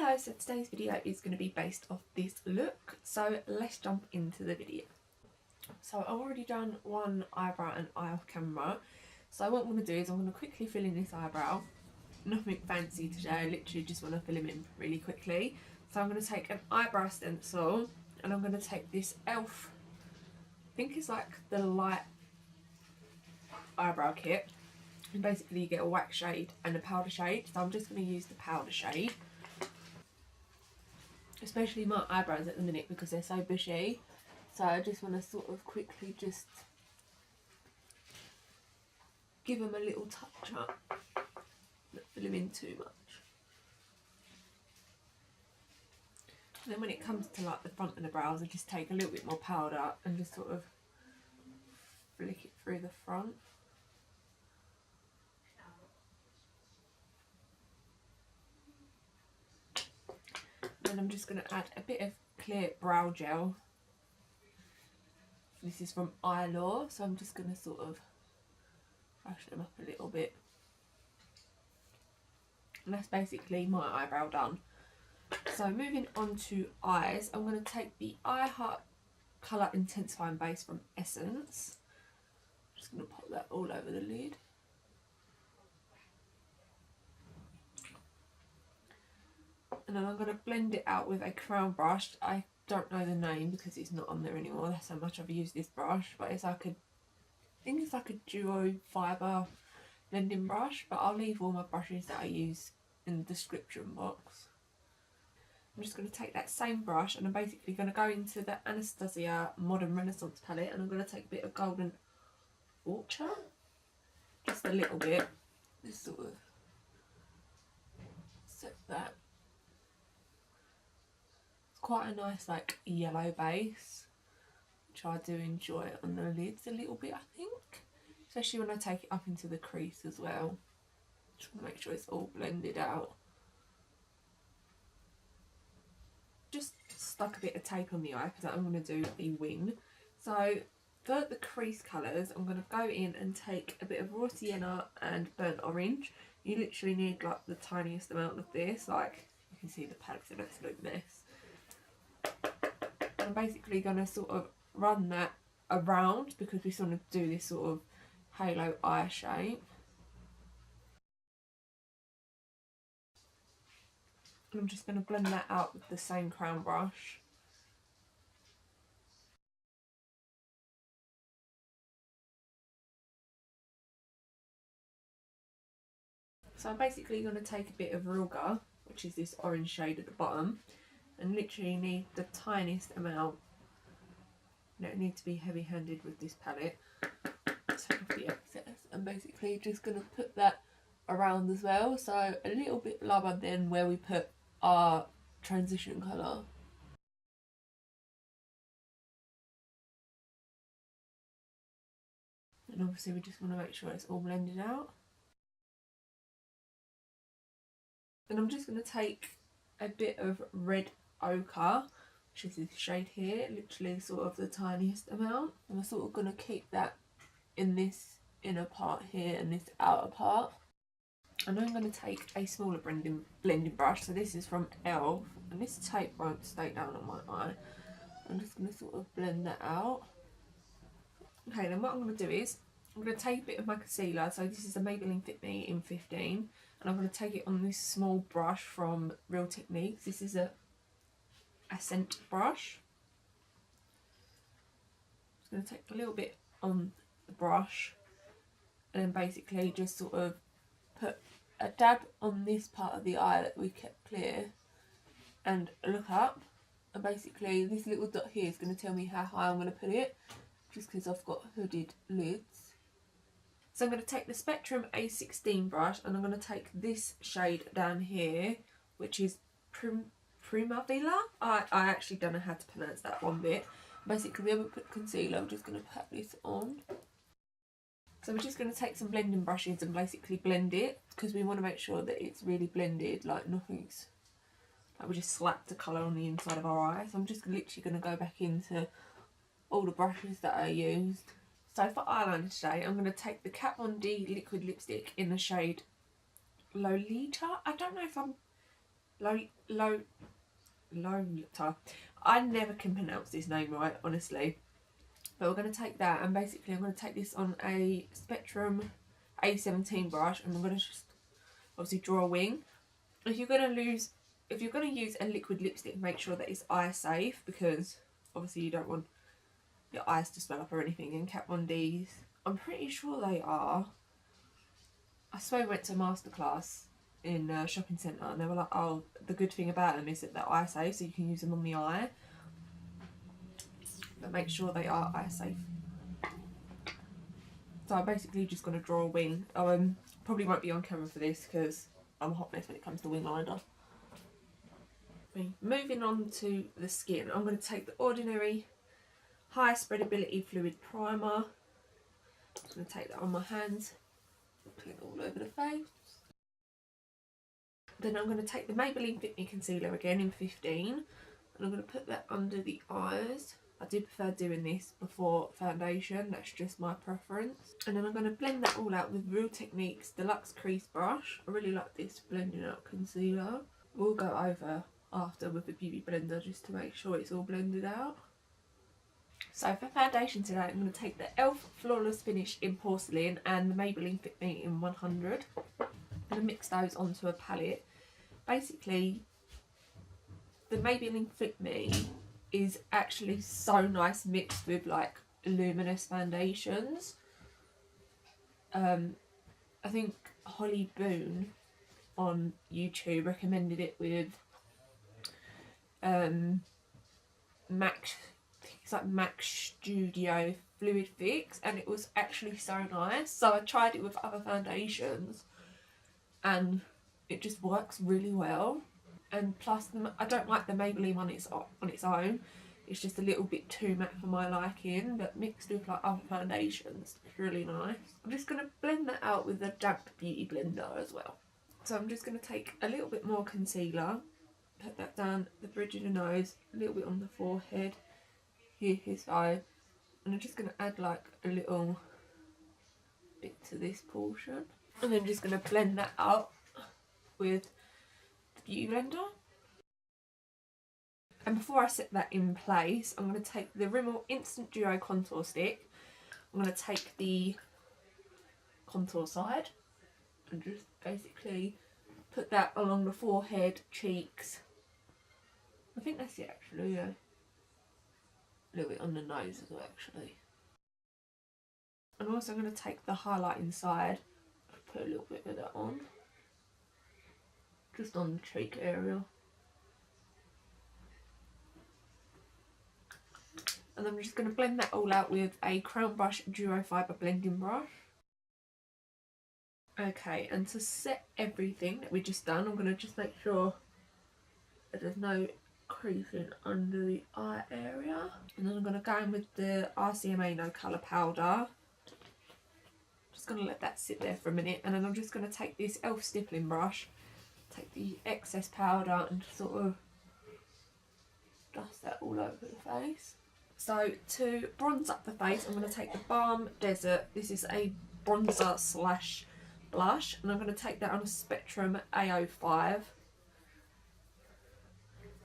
Hello, so today's video is going to be based off this look, so let's jump into the video. So I've already done one eyebrow and eye off camera, so what I'm going to do is I'm going to quickly fill in this eyebrow. Nothing fancy today, I literally just want to fill him in really quickly. So I'm going to take an eyebrow stencil and I'm going to take this e.l.f. I think it's like the light eyebrow kit, and basically you get a wax shade and a powder shade, so I'm just going to use the powder shade. Especially my eyebrows at the minute because they're so bushy, so I just want to sort of quickly just give them a little touch up, not fill them in too much. And then when it comes to like the front of the brows, I just take a little bit more powder and just sort of flick it through the front. And I'm just going to add a bit of clear brow gel. This is from Eylure, so I'm just going to sort of brush them up a little bit. And that's basically my eyebrow done. So moving on to eyes, I'm going to take the Eye Heart Colour Intensifying Base from Essence. I'm just going to pop that all over the lid. And then I'm going to blend it out with a crown brush. I don't know the name because it's not on there anymore. That's how much I've used this brush. But it's like I think it's like a duo fibre blending brush. But I'll leave all my brushes that I use in the description box. I'm just going to take that same brush and I'm basically going to go into the Anastasia Modern Renaissance palette. And I'm going to take a bit of golden ochre. Just a little bit. Just sort of set that. Quite a nice like yellow base, which I do enjoy on the lids a little bit, I think, especially when I take it up into the crease as well. Just want to make sure it's all blended out. Just stuck a bit of tape on the eye because I'm going to do a wing. So for the crease colours, I'm going to go in and take a bit of raw sienna and burnt orange. You literally need like the tiniest amount of this, like you can see the palette's an absolute mess. I'm basically going to sort of run that around because we sort of do this sort of halo eye shape. And I'm just going to blend that out with the same crown brush. So I'm basically going to take a bit of realgar, which is this orange shade at the bottom, and literally need the tiniest amount. You don't need to be heavy handed with this palette. Take off the excess. I'm basically just going to put that around as well, so a little bit lower than where we put our transition colour. And obviously we just want to make sure it's all blended out. And I'm just going to take a bit of red ochre, which is this shade here, literally sort of the tiniest amount. And we're sort of going to keep that in this inner part here and this outer part. And I'm going to take a smaller blending brush. So this is from e.l.f. and this tape won't stay down on my eye. I'm just going to sort of blend that out. Okay, then what I'm going to do is I'm going to take a bit of my concealer. So this is a Maybelline Fit Me in 15. And I'm going to take it on this small brush from Real Techniques. This is a scent brush. Just going to take a little bit on the brush and then basically just sort of put a dab on this part of the eye that we kept clear and look up, and basically this little dot here is going to tell me how high I'm going to put it, just because I've got hooded lids. So I'm going to take the Spectrum A16 brush and I'm going to take this shade down here, which is Primavera. I actually don't know how to pronounce that one bit. Basically, we haven't put concealer, I'm just going to pat this on. So we're just going to take some blending brushes and basically blend it, because we want to make sure that it's really blended, like nothing's, like we just slapped the colour on the inside of our eye. So I'm just literally going to go back into all the brushes that I used. So for eyeliner today, I'm going to take the Kat Von D liquid lipstick in the shade Lolita. I don't know if I'm lolita. I never can pronounce this name right, honestly. But we're going to take that, and basically I'm going to take this on a Spectrum A17 brush, and I'm going to just obviously draw a wing. If you're going to use a liquid lipstick, make sure that it's eye safe, because obviously you don't want your eyes to swell up or anything. And Kat Von D's, I'm pretty sure they are. I swear we went to a masterclass in a shopping centre, and they were like, oh, the good thing about them is that they're eye safe, so you can use them on the eye. But make sure they are eye safe. So I'm basically just going to draw a wing. Probably won't be on camera for this because I'm a hot mess when it comes to wing liner. Moving on to the skin, I'm going to take the ordinary high spreadability fluid primer. I'm going to take that on my hands, put it all over the face. Then I'm going to take the Maybelline Fit Me Concealer again in 15, and I'm going to put that under the eyes. I do prefer doing this before foundation, that's just my preference. And then I'm going to blend that all out with Real Techniques Deluxe Crease Brush. I really like this blending out concealer. We'll go over after with the beauty blender just to make sure it's all blended out. So for foundation today, I'm going to take the e.l.f. Flawless Finish in Porcelain and the Maybelline Fit Me in 100. I'm going to mix those onto a palette. Basically, the Maybelline Fit Me is actually so nice mixed with like luminous foundations. I think Holly Boone on YouTube recommended it with Mac Studio Fluid Fix, and it was actually so nice. So I tried it with other foundations and it just works really well. And plus, I don't like the Maybelline on its own. It's just a little bit too matte for my liking, but mixed with like other foundations, it's really nice. I'm just going to blend that out with a damp beauty blender as well. So I'm just going to take a little bit more concealer, put that down the bridge of the nose, a little bit on the forehead, here, his eye, and I'm just going to add like a little bit to this portion. And then just going to blend that out with beauty blender. And before I set that in place, I'm going to take the Rimmle Instant Duo Contour Stick. I'm going to take the contour side and just basically put that along the forehead, cheeks. I think that's it actually, yeah. A little bit on the nose as well actually. I'm also going to take the highlighting side, put a little bit of that on. Just on the cheek area. And I'm just going to blend that all out with a Crown Brush Duo Fibre blending brush. Okay, and to set everything that we've just done, I'm going to just make sure that there's no creasing under the eye area. And then I'm going to go in with the RCMA No Colour Powder. Just going to let that sit there for a minute, and then I'm just going to take this e.l.f. stippling brush, take the excess powder and just sort of dust that all over the face. So to bronze up the face, I'm going to take the Balm Desert. This is a bronzer slash blush, and I'm going to take that on a Spectrum A05.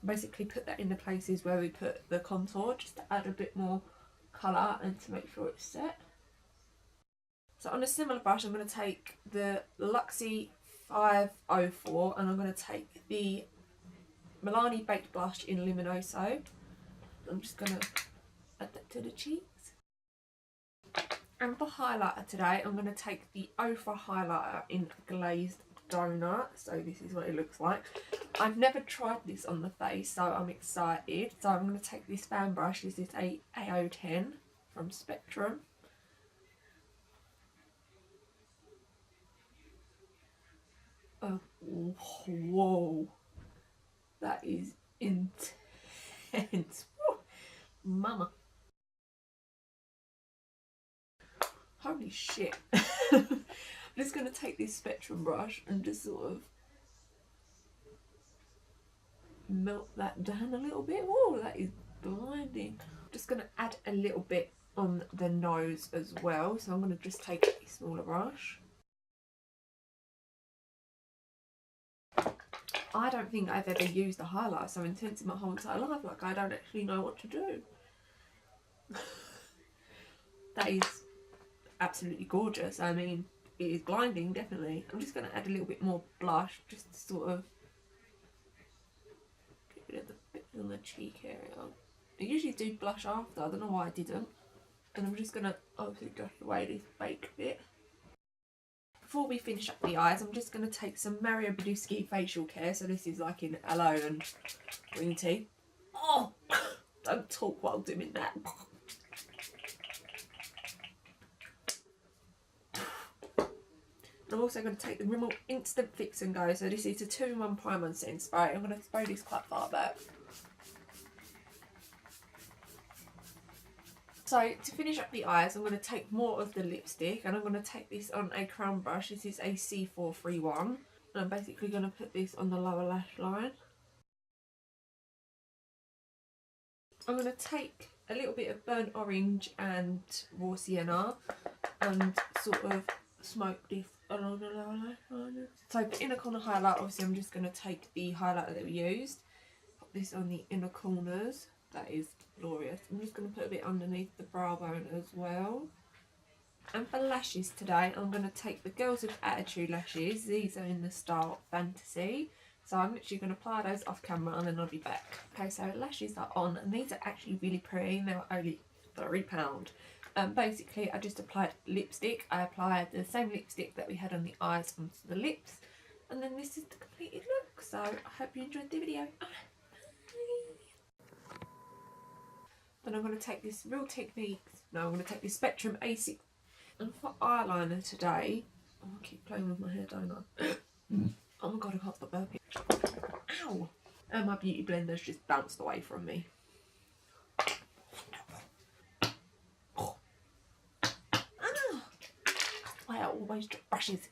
Basically put that in the places where we put the contour, just to add a bit more colour and to make sure it's set. So on a similar brush, I'm going to take the Luxie 504, and I'm going to take the Milani Baked Blush in Luminoso. I'm just going to add that to the cheeks. And for highlighter today, I'm going to take the Ofra highlighter in Glazed Donut. So this is what it looks like. I've never tried this on the face, so I'm excited. So I'm going to take this fan brush. This is a AO10 from Spectrum. Oh, whoa, that is intense. Woo. Mama. Holy shit. I'm just going to take this Spectrum brush and just sort of melt that down a little bit. Whoa, that is blinding. I'm just going to add a little bit on the nose as well. So I'm going to just take a smaller brush. I don't think I've ever used a highlight so intense in my whole entire life. Like, I don't actually know what to do. That is absolutely gorgeous. I mean, it is blinding, definitely. I'm just going to add a little bit more blush just to sort of get rid of the bit on the cheek area. I usually do blush after, I don't know why I didn't. And I'm just going to obviously dust away this baked bit. Before we finish up the eyes, I'm just going to take some Mario Badescu facial care. So this is like in aloe and green tea. Oh, don't talk while doing that. I'm also going to take the Rimmle Instant Fix and Go. So this is a 2-in-1 primer and setting spray. I'm going to spray this quite far back. So to finish up the eyes, I'm going to take more of the lipstick, and I'm going to take this on a crown brush. This is a C431, and I'm basically going to put this on the lower lash line. I'm going to take a little bit of burnt orange and raw sienna and sort of smoke this along the lower lash line. So for inner corner highlight, obviously I'm just going to take the highlighter that we used, put this on the inner corners. That is glorious. I'm just going to put a bit underneath the brow bone as well. And for lashes today, I'm going to take the Girls with Attitude lashes. These are in the style Fantasy. So I'm literally going to apply those off camera and then I'll be back. Okay, so lashes are on, and these are actually really pretty. They were only £3. Basically, I just applied lipstick. I applied the same lipstick that we had on the eyes onto the lips. And then this is the completed look. So I hope you enjoyed the video. Then I'm going to take this Real Techniques. No, I'm going to take this Spectrum A6. And for eyeliner today, oh, I keep playing with my hair, don't I? Oh my god, I can't stop burping. Ow! And my beauty blender's just bounced away from me. Oh. Ah. That's why I always drop brushes.